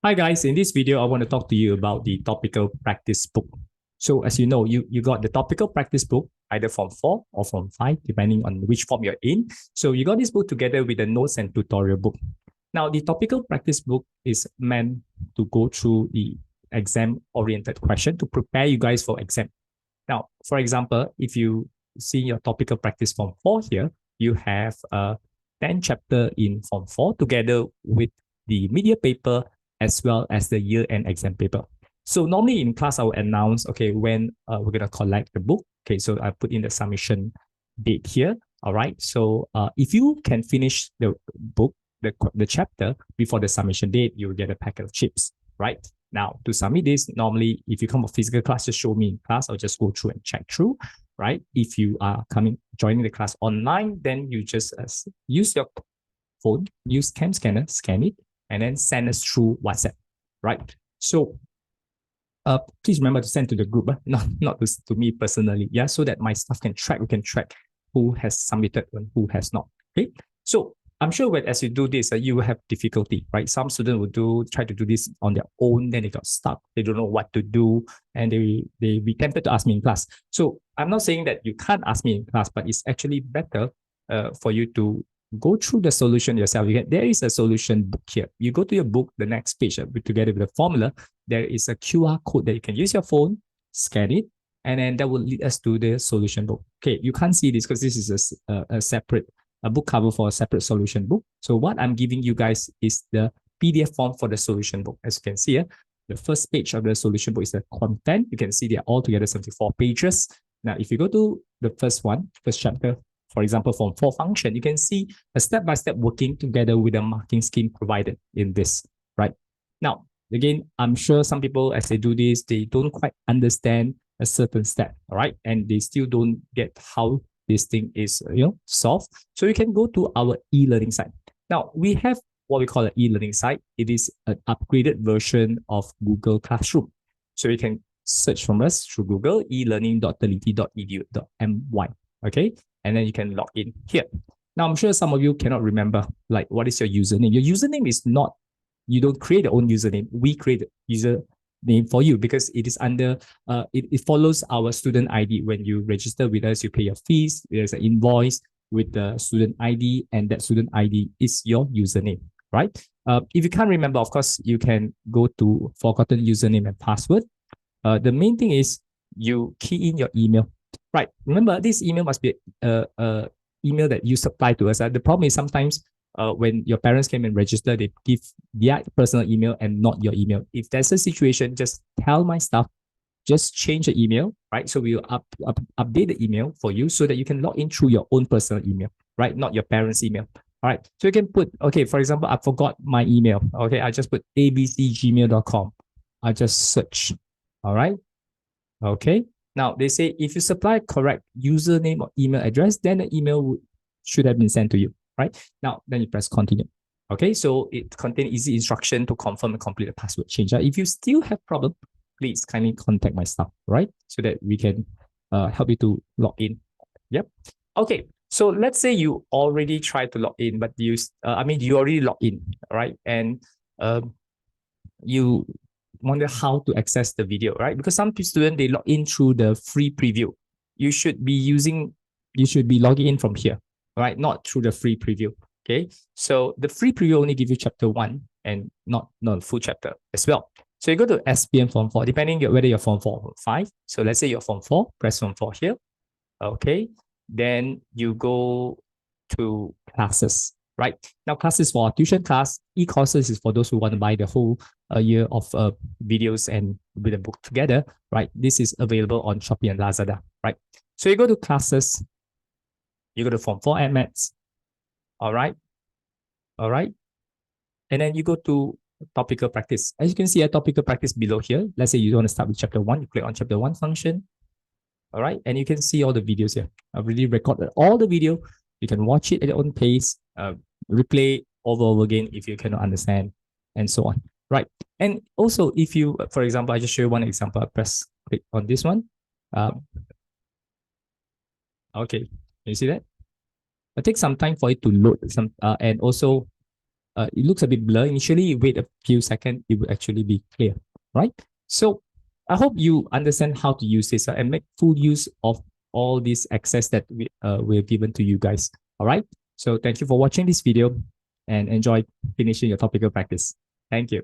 Hi guys, in this video, I want to talk to you about the topical practice book. So as you know, you got the topical practice book, either form 4 or form 5, depending on which form you're in. So you got this book together with the notes and tutorial book. Now, the topical practice book is meant to go through the exam-oriented question to prepare you guys for exam. Now, for example, if you see your topical practice form 4 here, you have a 10 chapter in form 4 together with the media paper as well as the year-end exam paper. So normally in class, I will announce, okay, when we're going to collect the book. Okay, so I put in the submission date here. All right. So if you can finish the book, the chapter before the submission date, you will get a packet of chips, right? Now, to submit this, normally, if you come to physical class, just show me in class. I'll just go through and check through, right? If you are joining the class online, then you just use your phone, use cam scanner, scan it, and then send us through WhatsApp, right? So please remember to send to the group, not to me personally, yeah, so that my staff can track, we can track who has submitted and who has not, okay? So I'm sure as you do this, you will have difficulty, right? Some students will try to do this on their own, then they got stuck, they don't know what to do, and they be tempted to ask me in class. So I'm not saying that you can't ask me in class, but it's actually better for you to go through the solution yourself. There is a solution book here. You go to your book, the next page, together with the formula, there is a QR code that you can use your phone, scan it, and then that will lead us to the solution book. Okay, you can't see this because this is a separate book cover for a separate solution book. So what I'm giving you guys is the PDF form for the solution book. As you can see here, the first page of the solution book is the content. You can see they're all together 74 pages. Now, if you go to the first chapter, for example, form 4 function, you can see a step-by-step working together with a marking scheme provided in this, right? Now, again, I'm sure some people, as they do this, they don't quite understand a certain step, all right? And they still don't get how this thing is, solved. So you can go to our e-learning site. Now, we have what we call an e-learning site. It is an upgraded version of Google Classroom. So you can search from us through Google, elearning.teliti.edu.my, okay? And then you can log in here. Now, I'm sure some of you cannot remember, like, what is your username? Your username is not, you don't create your own username. We create a username for you because it is under, it follows our student ID. When you register with us, you pay your fees. There's an invoice with the student ID, and that student ID is your username, right? If you can't remember, of course, you can go to forgotten username and password. The main thing is you key in your email. Right. Remember, this email must be a email that you supply to us. The problem is sometimes when your parents came and register, they give their personal email and not your email. If that's a situation, just tell my staff, just change the email, right? So we'll update the email for you so that you can log in through your own personal email, right? Not your parents' email. All right. So you can put, okay, for example, I forgot my email. Okay, I just put abcgmail.com. I just search. All right. Okay. Now, they say if you supply correct username or email address, then the email should have been sent to you, right? Now, then you press continue. Okay, so it contains easy instruction to confirm and complete the password change. If you still have problem, please kindly contact my staff, right? So that we can help you to log in. Yep. Okay, so let's say you already tried to log in, but you already logged in, right? And you wonder how to access the video, right? Because some students, they log in through the free preview. You should be logging in from here, right? Not through the free preview, okay? So the free preview only give you chapter 1 and not full chapter as well. So you go to SPM form 4, depending whether you're form 4 or 5. So let's say you're form 4, press form 4 here, okay? Then you go to classes. Right now, classes for tuition class, e-courses is for those who want to buy the whole year of videos and with a book together. Right, this is available on Shopee and Lazada. Right, so you go to classes, you go to form 4 and maths. All right, and then you go to topical practice. As you can see, a topical practice below here. Let's say you want to start with chapter 1. You click on chapter 1 function. All right, and you can see all the videos here. I've really recorded all the video. You can watch it at your own pace, replay over again if you cannot understand, and so on, right? And also, if you, for example, I just show you one example. I click on this one. Okay, you see that? It takes some time for it to load and also it looks a bit blurry initially. You wait a few seconds, it will actually be clear, right? So I hope you understand how to use this and make full use of all this access that we're given to you guys. All right. So thank you for watching this video and enjoy finishing your topical practice. Thank you.